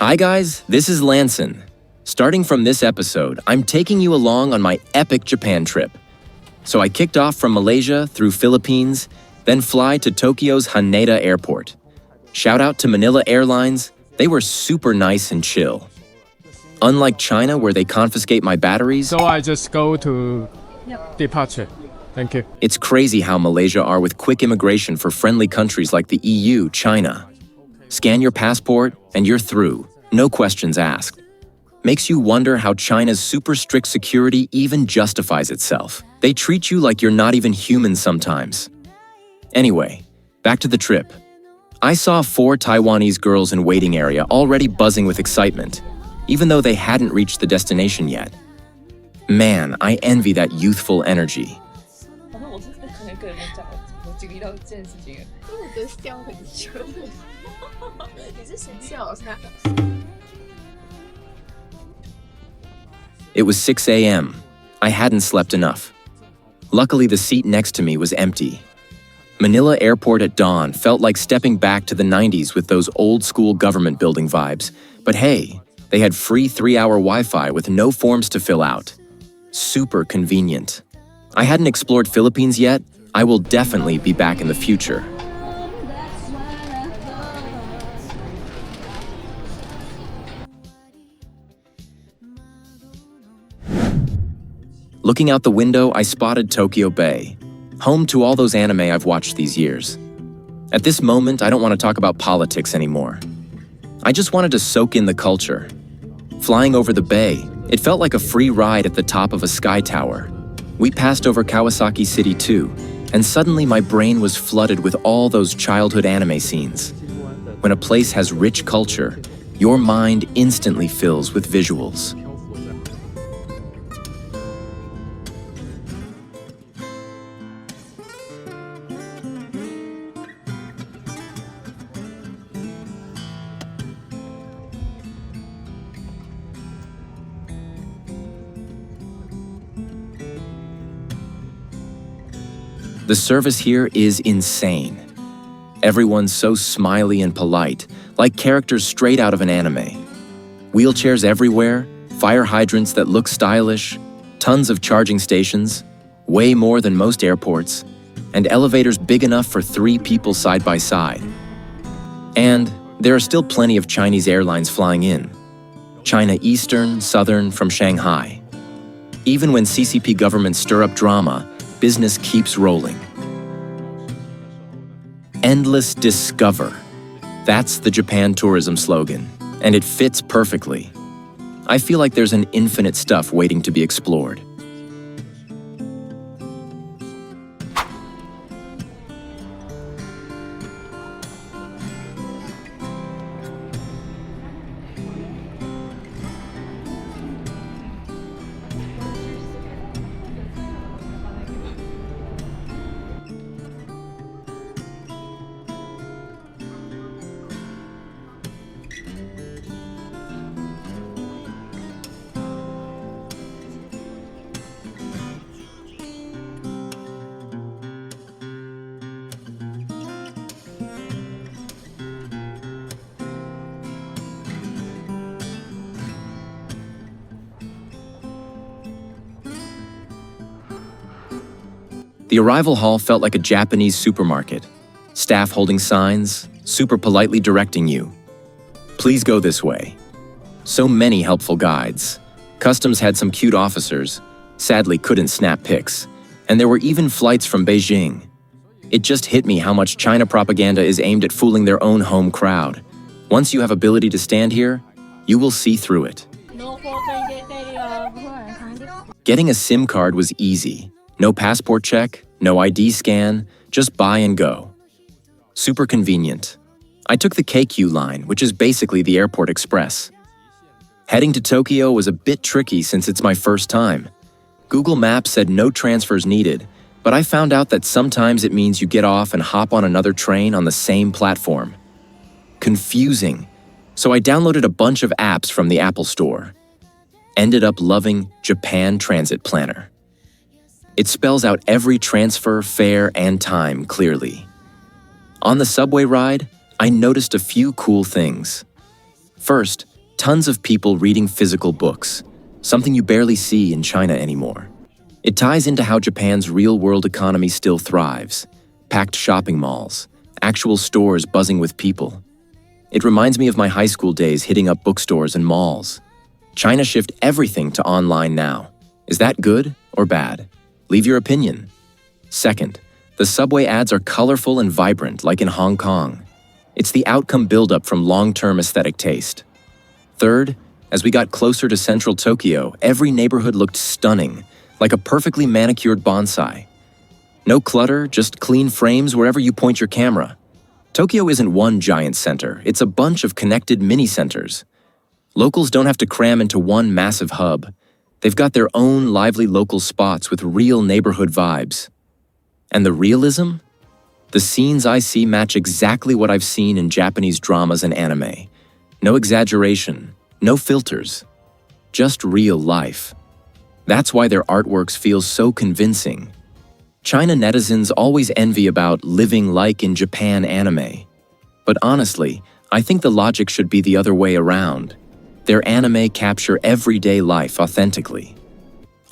Hi guys, this is Lanson. Starting from this episode, I'm taking you along on my epic Japan trip. So I kicked off from Malaysia through Philippines, then fly to Tokyo's Haneda Airport. Shout out to Manila Airlines, they were super nice and chill. Unlike China where they confiscate my batteries, So I just go to departure. Thank you. it's crazy how Malaysia are with quick immigration for friendly countries like the EU, China. Scan your passport and you're through, no questions asked. Makes you wonder how China's super strict security even justifies itself. They treat you like you're not even human sometimes. Anyway, back to the trip. I saw 4 Taiwanese girls in waiting area already buzzing with excitement, even though they hadn't reached the destination yet. Man, I envy that youthful energy. 反正我是不可能跟人家讲我经历到这件事情的，因为我觉得笑很久。你是谁笑他？ It was 6 a.m. I hadn't slept enough. Luckily, the seat next to me was empty. Manila Airport at dawn felt like stepping back to the 90s with those old-school government building vibes. But hey, they had free 3-hour Wi-Fi with no forms to fill out. Super convenient. I hadn't explored Philippines yet. I will definitely be back in the future. Looking out the window, I spotted Tokyo Bay, home to all those anime I've watched these years. At this moment, I don't want to talk about politics anymore. I just wanted to soak in the culture. Flying over the bay, it felt like a free ride at the top of a sky tower. We passed over Kawasaki City too, and suddenly my brain was flooded with all those childhood anime scenes. When a place has rich culture, your mind instantly fills with visuals. The service here is insane. Everyone's so smiley and polite, like characters straight out of an anime. Wheelchairs everywhere, fire hydrants that look stylish, tons of charging stations, way more than most airports, and elevators big enough for 3 people side by side. And there are still plenty of Chinese airlines flying in. China Eastern, Southern, from Shanghai. Even when CCP governments stir up drama, business keeps rolling. Endless discover. That's the Japan tourism slogan, and it fits perfectly. I feel like there's an infinite stuff waiting to be explored. The arrival hall felt like a Japanese supermarket. Staff holding signs, super politely directing you. Please go this way. So many helpful guides. Customs had some cute officers, sadly couldn't snap pics. And there were even flights from Beijing. It just hit me how much China propaganda is aimed at fooling their own home crowd. Once you have ability to stand here, you will see through it. Getting a SIM card was easy. No passport check, no ID scan, just buy and go. Super convenient. I took the KQ line, which is basically the airport express. Heading to Tokyo was a bit tricky since it's my first time. Google Maps said no transfers needed, but I found out that sometimes it means you get off and hop on another train on the same platform. Confusing. So I downloaded a bunch of apps from the Apple Store. Ended up loving Japan Transit Planner. It spells out every transfer, fare, and time clearly. On the subway ride, I noticed a few cool things. First, tons of people reading physical books, something you barely see in China anymore. It ties into how Japan's real-world economy still thrives. Packed shopping malls, actual stores buzzing with people. It reminds me of my high school days hitting up bookstores and malls. China shifted everything to online now. Is that good or bad? Leave your opinion. Second, the subway ads are colorful and vibrant like in Hong Kong. It's the outcome buildup from long-term aesthetic taste. Third, as we got closer to central Tokyo, every neighborhood looked stunning, like a perfectly manicured bonsai. No clutter, just clean frames wherever you point your camera. Tokyo isn't one giant center, it's a bunch of connected mini-centers. Locals don't have to cram into one massive hub. They've got their own lively local spots with real neighborhood vibes. And the realism? The scenes I see match exactly what I've seen in Japanese dramas and anime. No exaggeration, no filters, just real life. That's why their artworks feel so convincing. China netizens always envy about living like in Japan anime. But honestly, I think the logic should be the other way around. Their anime capture everyday life authentically.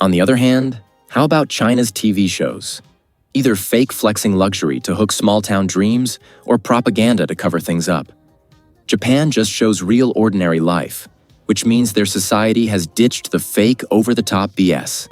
On the other hand, how about China's TV shows? Either fake flexing luxury to hook small-town dreams or propaganda to cover things up. Japan just shows real ordinary life, which means their society has ditched the fake over-the-top BS.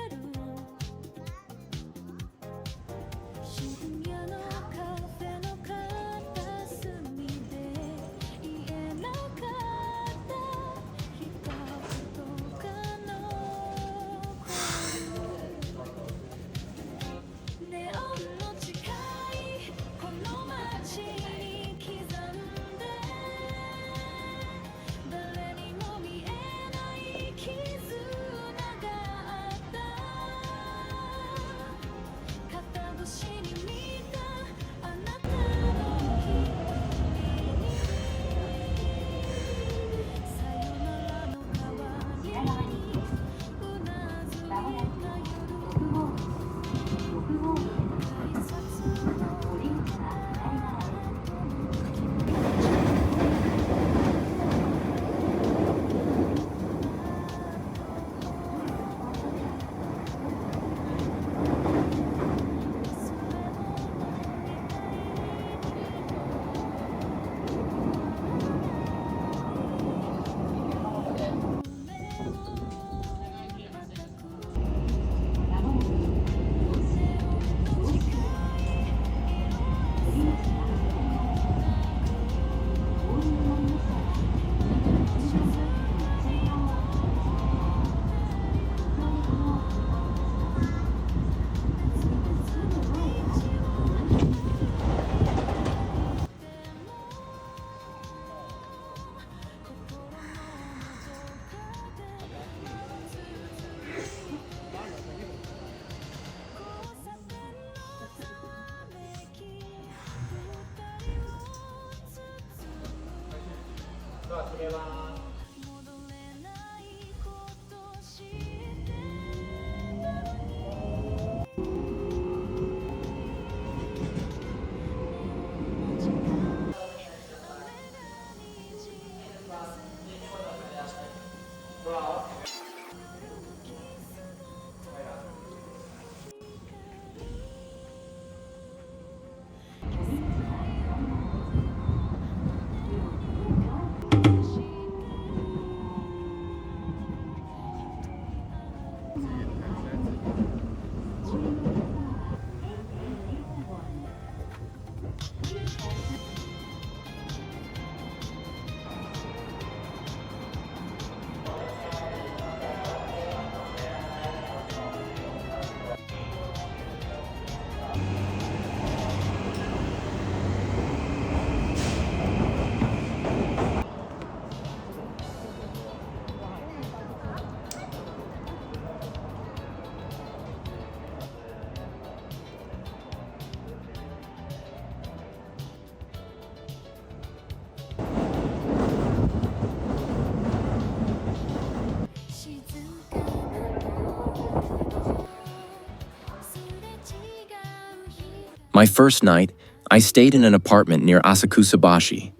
My first night, I stayed in an apartment near Asakusabashi.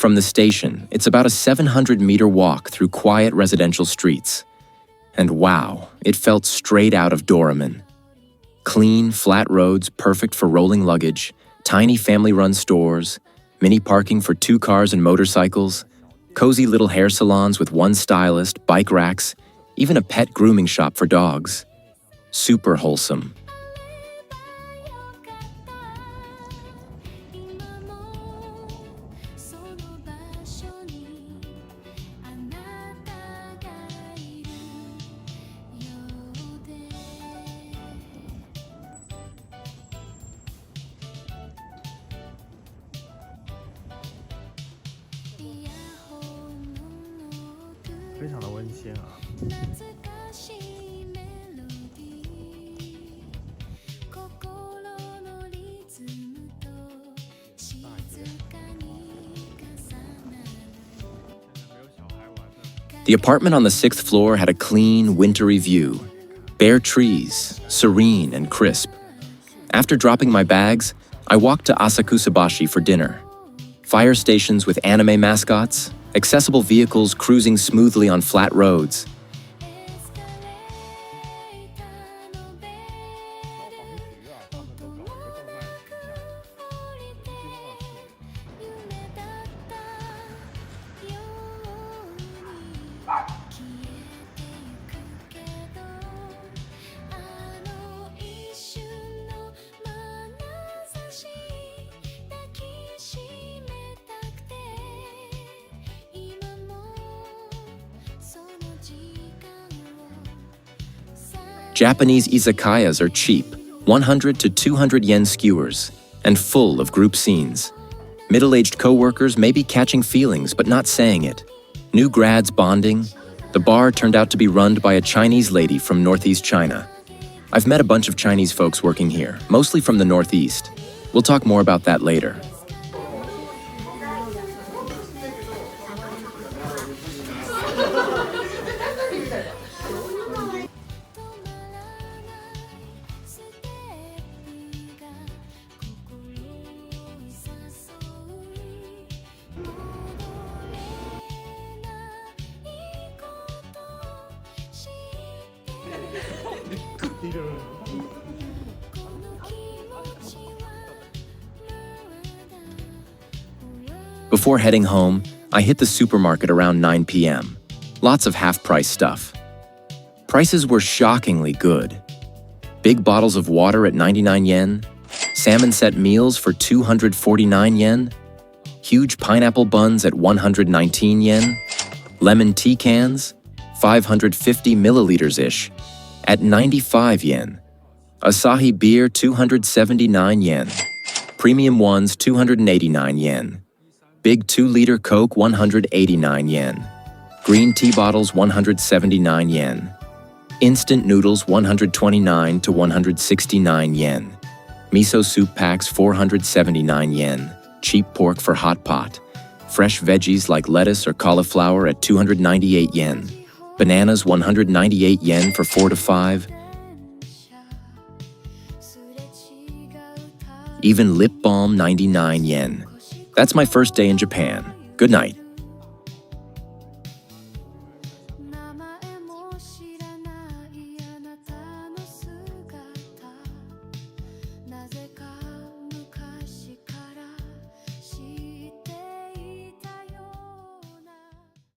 From the station, it's about a 700-meter walk through quiet residential streets. And wow, it felt straight out of Doraemon. Clean, flat roads perfect for rolling luggage, tiny family-run stores, mini parking for 2 cars and motorcycles, cozy little hair salons with 1 stylist, bike racks, even a pet grooming shop for dogs. Super wholesome. The apartment on the 6th floor had a clean, wintry view. Bare trees, serene and crisp. After dropping my bags, I walked to Asakusabashi for dinner. Fire stations with anime mascots, accessible vehicles cruising smoothly on flat roads. Japanese izakayas are cheap, 100 to 200 yen skewers, and full of group scenes. Middle-aged co-workers may be catching feelings but not saying it. New grads bonding. The bar turned out to be run by a Chinese lady from Northeast China. I've met a bunch of Chinese folks working here, mostly from the Northeast. We'll talk more about that later. Before heading home, I hit the supermarket around 9 p.m. Lots of half-price stuff. Prices were shockingly good. Big bottles of water at 99 yen, salmon set meals for 249 yen, huge pineapple buns at 119 yen, lemon tea cans, 550 milliliters-ish, at 95 yen, Asahi beer 279 yen, premium ones 289 yen, big 2-liter Coke 189 yen, green tea bottles 179 yen, instant noodles 129 to 169 yen, miso soup packs 479 yen, cheap pork for hot pot, fresh veggies like lettuce or cauliflower at 298 yen, bananas 198 yen for 4 to 5, even lip balm 99 yen. That's my first day in Japan. Good night.